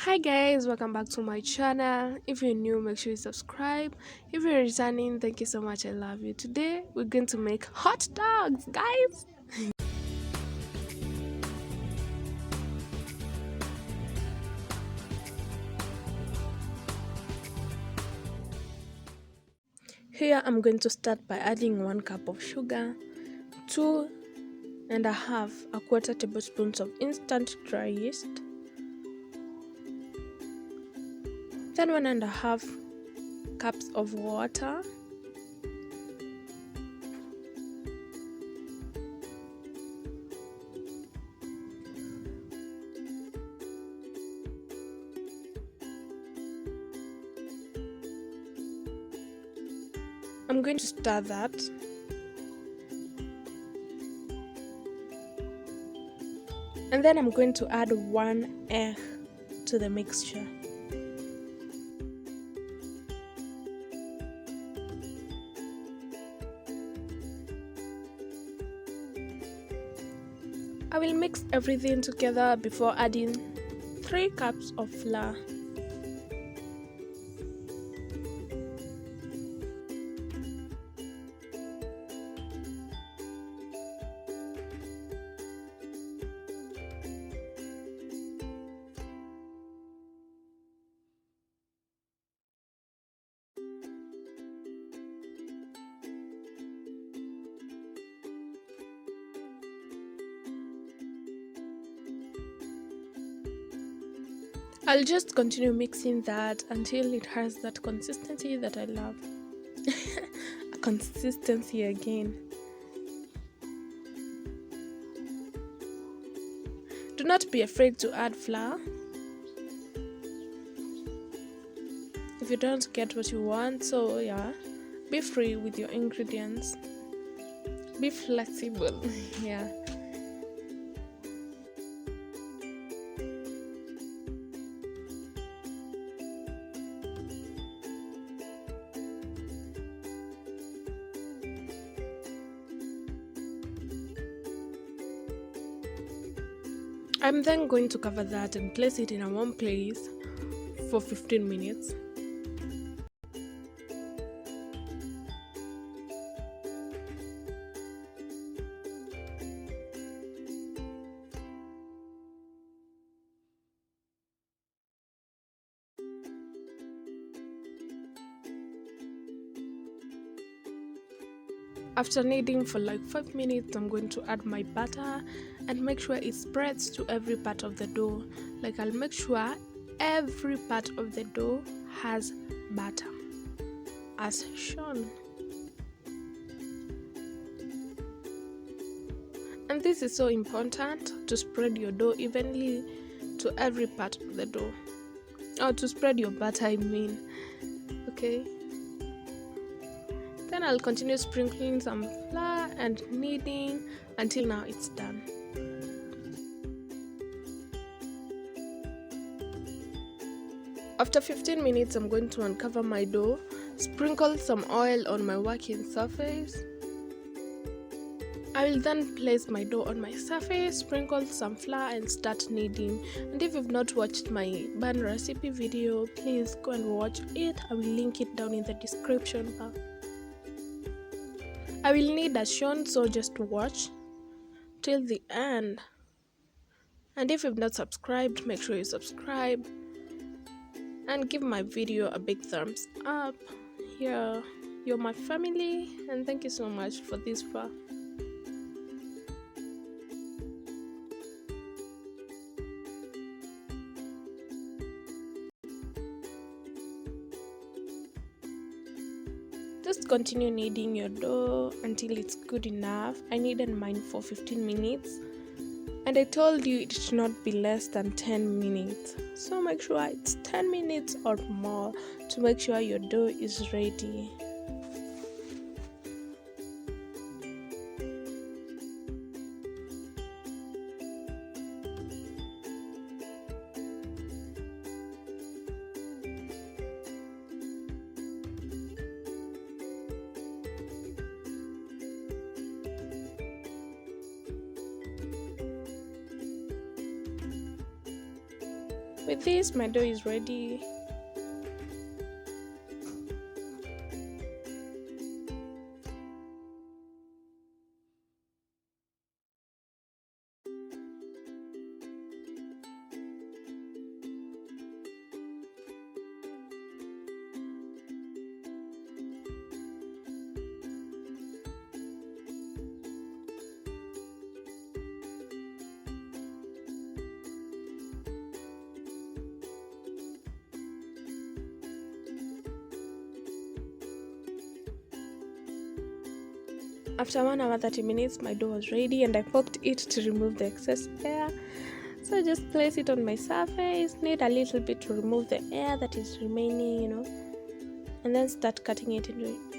Hi guys, welcome back to my channel. If you're new, make sure you subscribe. If you're returning, thank you so much. I love you. Today we're going to make hot dogs, guys. Here I'm going to start by adding 1 cup of sugar, two and a half a quarter tablespoons of instant dry yeast, then 1.5 cups of water, I'm going to stir that. And then I'm going to add 1 egg to the mixture. I will mix everything together before adding 3 cups of flour. I'll just continue mixing that until it has that consistency that I love. A consistency again. Do not be afraid to add flour. If you don't get what you want, so yeah, be free with your ingredients. Be flexible. Yeah. I'm then going to cover that and place it in a warm place for 15 minutes. After kneading for like 5 minutes, I'm going to add my butter and make sure it spreads to every part of the dough. Like I'll make sure every part of the dough has butter as shown. And this is so important, to spread your dough evenly to every part of the dough. Or to spread your butter, I mean. Okay. Then I'll continue sprinkling some flour and kneading until now it's done. After 15 minutes, I'm going to uncover my dough, sprinkle some oil on my working surface. I will then place my dough on my surface, sprinkle some flour and start kneading. And if you've not watched my bun recipe video, please go and watch it. I will link it down in the description bar. I will knead as shown, so just watch till the end. And if you've not subscribed, make sure you subscribe and give my video a big thumbs up. You're my family, and thank you so much for this far. Just continue kneading your dough until it's good enough. I kneaded mine for 15 minutes and I told you it should not be less than 10 minutes. So make sure it's 10 minutes or more to make sure your dough is ready. With this, my dough is ready. After 1 hour 30 minutes, my dough was ready and I poked it to remove the excess air. So I just place it on my surface, knead a little bit to remove the air that is remaining, and then start cutting it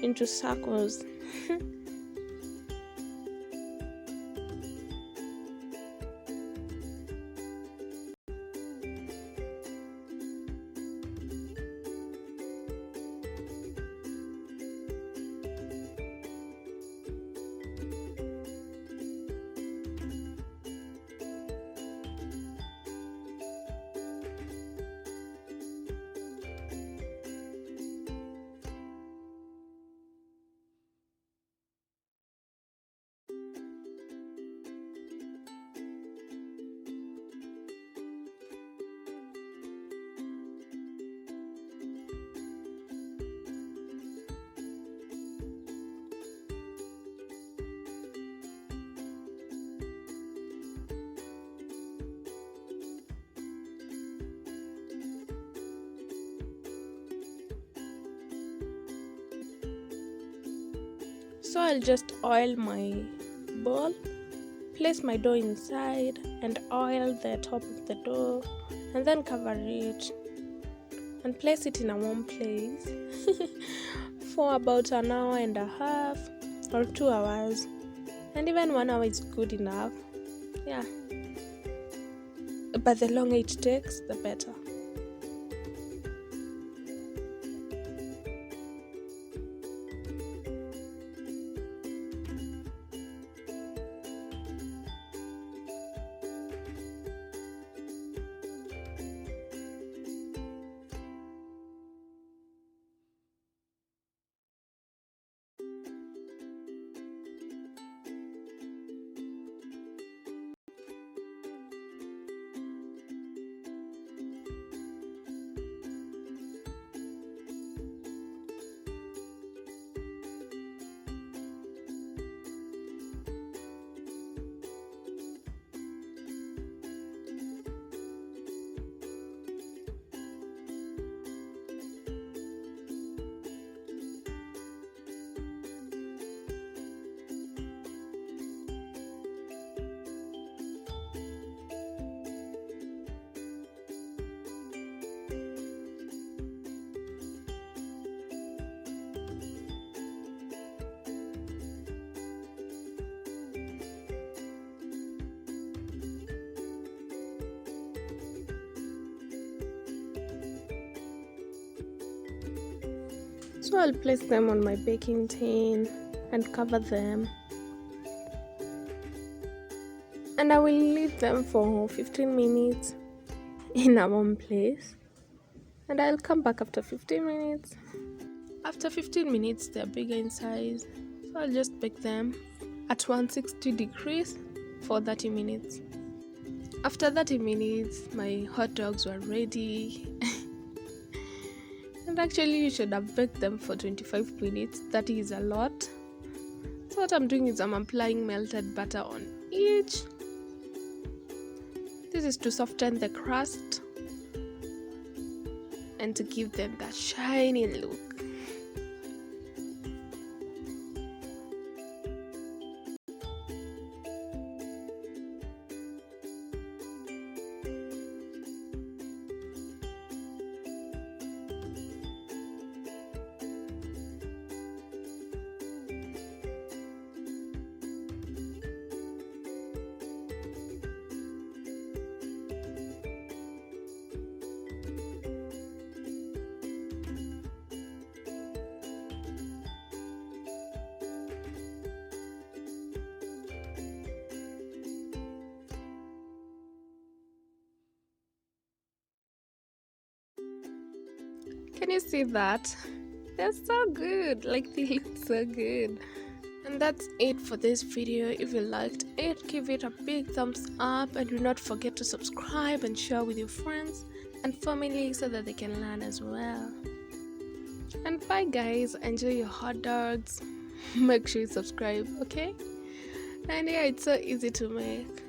into circles. So I'll just oil my bowl, place my dough inside and oil the top of the dough, and then cover it and place it in a warm place for about an hour and a half or 2 hours, and even 1 hour is good enough. Yeah, but the longer it takes, the better. So I'll place them on my baking tin and cover them, and I will leave them for 15 minutes in a warm place, and I'll come back after 15 minutes. After 15 minutes, they're bigger in size, so I'll just bake them at 160 degrees for 30 minutes. After 30 minutes, my hot dogs were ready. And actually, you should have baked them for 25 minutes. That is a lot. So what I'm doing is I'm applying melted butter on each. This is to soften the crust and to give them that shiny look. Can you see that? They're so good. Like they look so good. And that's it for this video. If you liked it, give it a big thumbs up and do not forget to subscribe and share with your friends and family so that they can learn as well. And bye guys, enjoy your hot dogs. Make sure you subscribe, okay? And yeah, it's so easy to make.